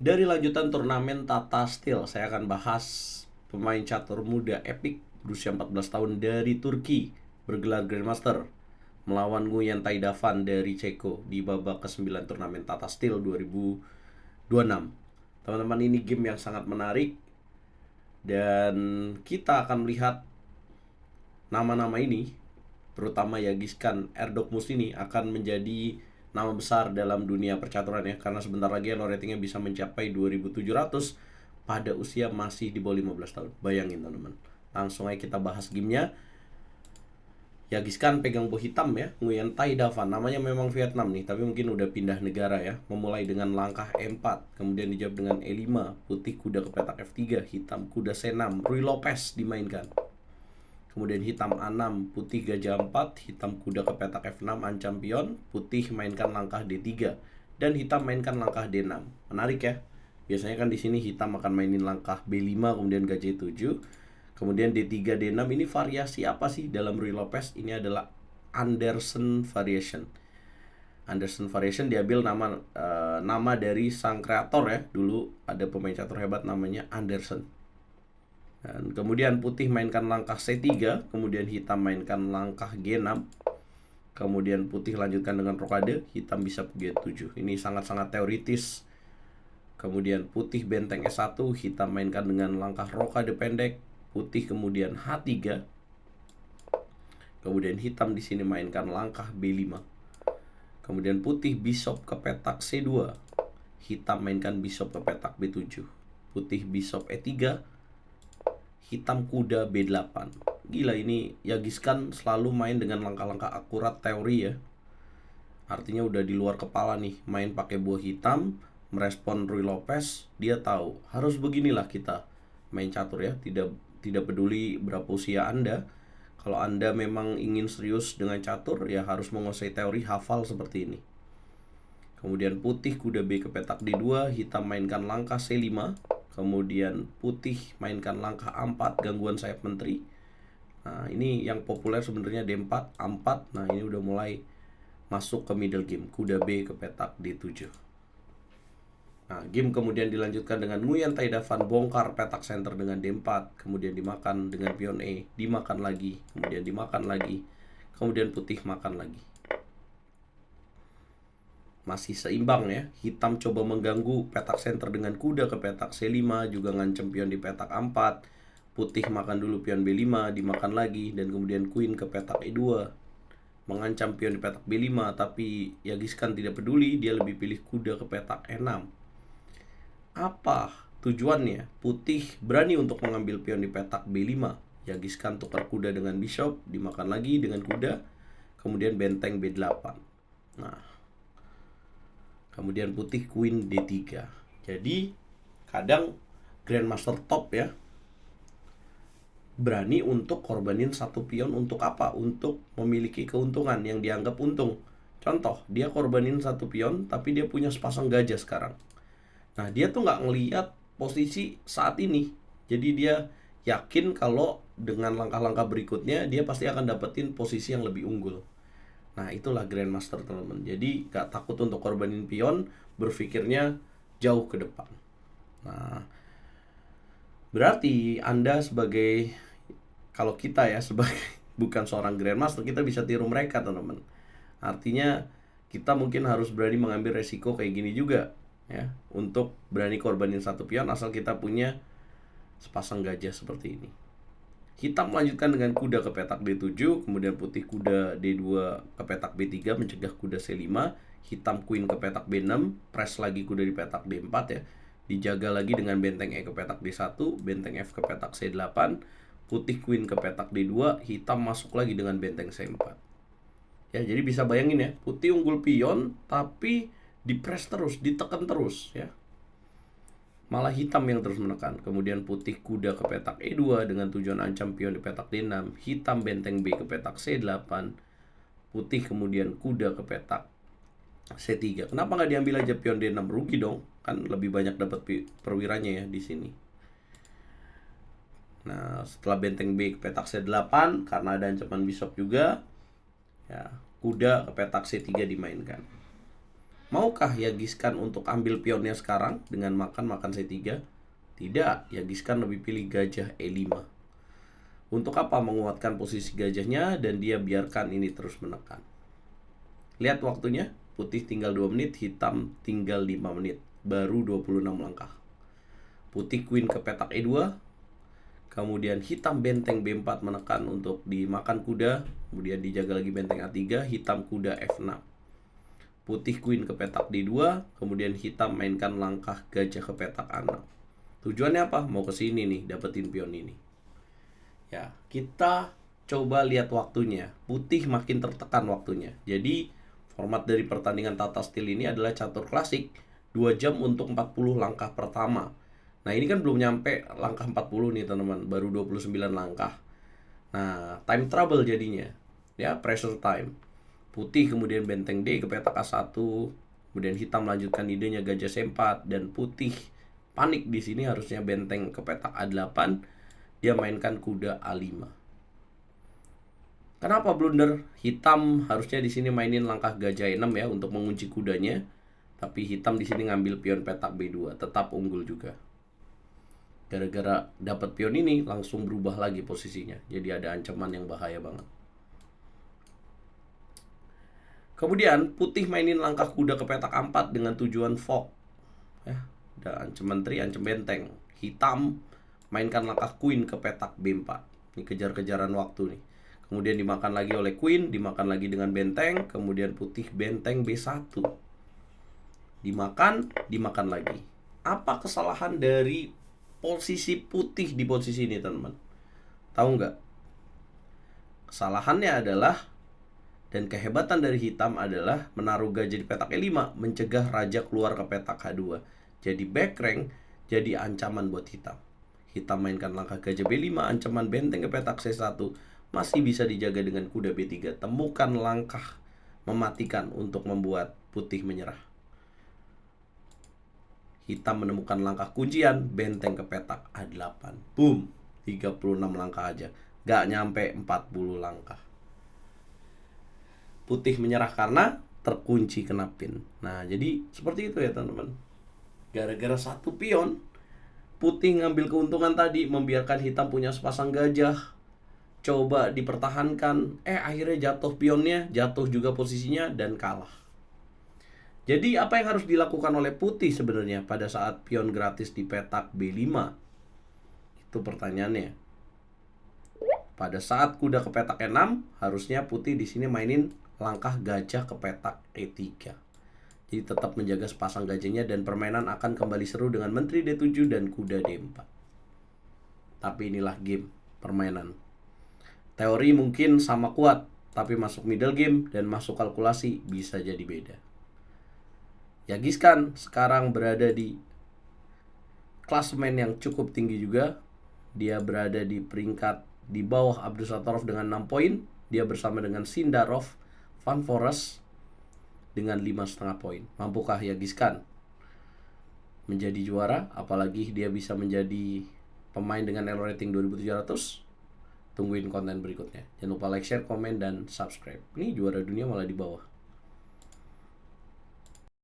Dari lanjutan turnamen Tata Steel, saya akan bahas pemain catur muda epik berusia 14 tahun dari Turki, bergelar Grandmaster, melawan Nguyen Tai Davan dari Ceko di babak ke-9 turnamen Tata Steel 2026. Teman-teman, ini game yang sangat menarik dan kita akan melihat nama-nama ini, terutama Yagiskan Erdogmus ini akan menjadi nama besar dalam dunia percaturan ya, karena sebentar lagi elo ratingnya bisa mencapai 2700 pada usia masih di bawah 15 tahun. Bayangin teman-teman. Langsung aja kita bahas gamenya. Yagiskan pegang boh hitam ya, Nguyen Tai Davan. Namanya memang Vietnam nih, tapi mungkin udah pindah negara ya. Memulai dengan langkah E4, kemudian dijawab dengan E5, putih kuda ke petak F3, hitam kuda C6, Rui Lopez dimainkan. Kemudian hitam A6, putih gajah 4, hitam kuda ke petak F6, ancam pion, putih mainkan langkah D3, dan hitam mainkan langkah D6. Menarik ya. Biasanya kan di sini hitam akan mainin langkah B5, kemudian gajah 7, kemudian D3, D6. Ini variasi apa sih dalam Rui Lopez? Ini adalah Anderson variation. Anderson variation diambil nama dari sang kreator ya. Dulu ada pemain catur hebat namanya Anderson. Dan kemudian putih mainkan langkah C3, kemudian hitam mainkan langkah G6. Kemudian putih lanjutkan dengan rokade, hitam bisa G7. Ini sangat-sangat teoritis. Kemudian putih benteng S1, hitam mainkan dengan langkah rokade pendek, putih kemudian H3. Kemudian hitam di sini mainkan langkah B5. Kemudian putih bisop ke petak C2, hitam mainkan bisop ke petak B7. Putih bisop E3, hitam kuda B8. Gila, ini Yagiskan selalu main dengan langkah-langkah akurat teori ya. Artinya udah di luar kepala nih, main pakai buah hitam, merespon Rui Lopez, dia tahu harus beginilah kita main catur ya. Tidak peduli berapa usia Anda. Kalau Anda memang ingin serius dengan catur, ya harus menguasai teori, hafal seperti ini. Kemudian putih kuda B ke petak D2, hitam mainkan langkah C5. Kemudian putih mainkan langkah A4, gangguan sayap menteri. Nah, ini yang populer sebenarnya D4, A4. Nah, ini udah mulai masuk ke middle game, kuda B ke petak D7. Nah, game kemudian dilanjutkan dengan Nguyen Tai Davan bongkar petak center dengan D4, kemudian dimakan dengan pion E, dimakan lagi, kemudian dimakan lagi, kemudian putih makan lagi. Masih seimbang ya, hitam coba mengganggu petak center dengan kuda ke petak C5, juga ngancem pion di petak A4, putih makan dulu pion B5, dimakan lagi, dan kemudian queen ke petak E2, mengancam pion di petak B5, tapi Yagiskan tidak peduli, dia lebih pilih kuda ke petak E6. Apa tujuannya? Putih berani untuk mengambil pion di petak B5. Yagiskan tukar kuda dengan bishop, dimakan lagi dengan kuda, kemudian benteng B8. Nah, kemudian putih queen D3. Jadi kadang grandmaster top ya berani untuk korbanin satu pion untuk apa? Untuk memiliki keuntungan yang dianggap untung. Contoh, dia korbanin satu pion tapi dia punya sepasang gajah sekarang. Nah, dia tuh nggak ngelihat posisi saat ini. Jadi dia yakin kalau dengan langkah-langkah berikutnya dia pasti akan dapetin posisi yang lebih unggul. Nah, itulah Grandmaster teman-teman. Jadi nggak takut untuk korbanin pion, berpikirnya jauh ke depan. Nah, berarti Anda sebagai, kalau kita ya sebagai bukan seorang Grandmaster, kita bisa tiru mereka teman-teman. Artinya kita mungkin harus berani mengambil resiko kayak gini juga ya, untuk berani korbanin satu pion asal kita punya sepasang gajah seperti ini. Hitam melanjutkan dengan kuda ke petak D7, kemudian putih kuda D2 ke petak B3 mencegah kuda C5, hitam queen ke petak B6, press lagi kuda di petak D4 ya. Dijaga lagi dengan benteng E ke petak D1, benteng F ke petak C8, putih queen ke petak D2, hitam masuk lagi dengan benteng C4. Ya, jadi bisa bayangin ya, putih unggul pion tapi dipres terus, ditekan terus ya. Malah hitam yang terus menekan. Kemudian putih kuda ke petak E2 dengan tujuan ancam pion di petak D6, hitam benteng B ke petak C8, putih kemudian kuda ke petak C3. Kenapa nggak diambil aja pion D6? Rugi dong, kan lebih banyak dapat perwiranya ya di sini. Nah, setelah benteng B ke petak C8 karena ada ancaman bishop juga, ya, kuda ke petak C3 dimainkan. Maukah Yagiskan untuk ambil pionnya sekarang dengan makan C3? Tidak, Yagiskan lebih pilih gajah E5. Untuk apa menguatkan posisi gajahnya dan dia biarkan ini terus menekan. Lihat waktunya, putih tinggal 2 menit, hitam tinggal 5 menit. Baru 26 langkah. Putih queen ke petak E2, kemudian hitam benteng B4 menekan untuk dimakan kuda, kemudian dijaga lagi benteng A3, hitam kuda F6. Putih queen ke petak D2, kemudian hitam mainkan langkah gajah ke petak A6. Tujuannya apa? Mau ke sini nih, dapetin pion ini. Ya, kita coba lihat waktunya. Putih makin tertekan waktunya. Jadi, format dari pertandingan tata stil ini adalah catur klasik, 2 jam untuk 40 langkah pertama. Nah, ini kan belum nyampe langkah 40 nih teman-teman, baru 29 langkah. Nah, time trouble jadinya. Ya, pressure time. Putih kemudian benteng D ke petak A1, kemudian hitam melanjutkan idenya gajah C4, dan putih panik di sini, harusnya benteng ke petak A8, dia mainkan kuda A5. Kenapa blunder? Hitam harusnya di sini mainin langkah gajah E6 ya untuk mengunci kudanya, tapi hitam di sini ngambil pion petak B2, tetap unggul juga. Gara-gara dapat pion ini langsung berubah lagi posisinya. Jadi ada ancaman yang bahaya banget. Kemudian putih mainin langkah kuda ke petak A4 dengan tujuan fork. Ya, ada ancam menteri, ancam benteng. Hitam mainkan langkah queen ke petak B4. Ini kejar-kejaran waktu nih. Kemudian dimakan lagi oleh queen, dimakan lagi dengan benteng, kemudian putih benteng B1. Dimakan lagi. Apa kesalahan dari posisi putih di posisi ini, teman-teman? Tahu nggak? Kesalahannya adalah, dan kehebatan dari hitam adalah menaruh gajah di petak E5, mencegah raja keluar ke petak H2. Jadi back rank, jadi ancaman buat hitam. Hitam mainkan langkah gajah B5, ancaman benteng ke petak C1, masih bisa dijaga dengan kuda B3. Temukan langkah mematikan untuk membuat putih menyerah. Hitam menemukan langkah kuncian, benteng ke petak A8. Boom, 36 langkah aja. Gak nyampe 40 langkah. Putih menyerah karena terkunci kena pin. Nah, jadi seperti itu ya teman-teman. Gara-gara satu pion, putih ngambil keuntungan tadi, membiarkan hitam punya sepasang gajah. Coba dipertahankan, akhirnya jatuh pionnya, jatuh juga posisinya, dan kalah. Jadi apa yang harus dilakukan oleh putih sebenarnya pada saat pion gratis di petak B5? Itu pertanyaannya. Pada saat kuda ke petak E6, harusnya putih di sini mainin langkah gajah ke petak E3. Jadi tetap menjaga sepasang gajahnya dan permainan akan kembali seru dengan menteri D7 dan kuda D4. Tapi inilah game, permainan. Teori mungkin sama kuat, tapi masuk middle game dan masuk kalkulasi bisa jadi beda. Yagiskan sekarang berada di klasemen yang cukup tinggi juga. Dia berada di peringkat di bawah Abdusattorov dengan 6 poin. Dia bersama dengan Sindarov, Van Forest dengan 5,5 poin. Mampukah Yagiskan menjadi juara? Apalagi dia bisa menjadi pemain dengan elo rating 2700. Tungguin konten berikutnya. Jangan lupa like, share, komen, dan subscribe. Ini juara dunia malah di bawah.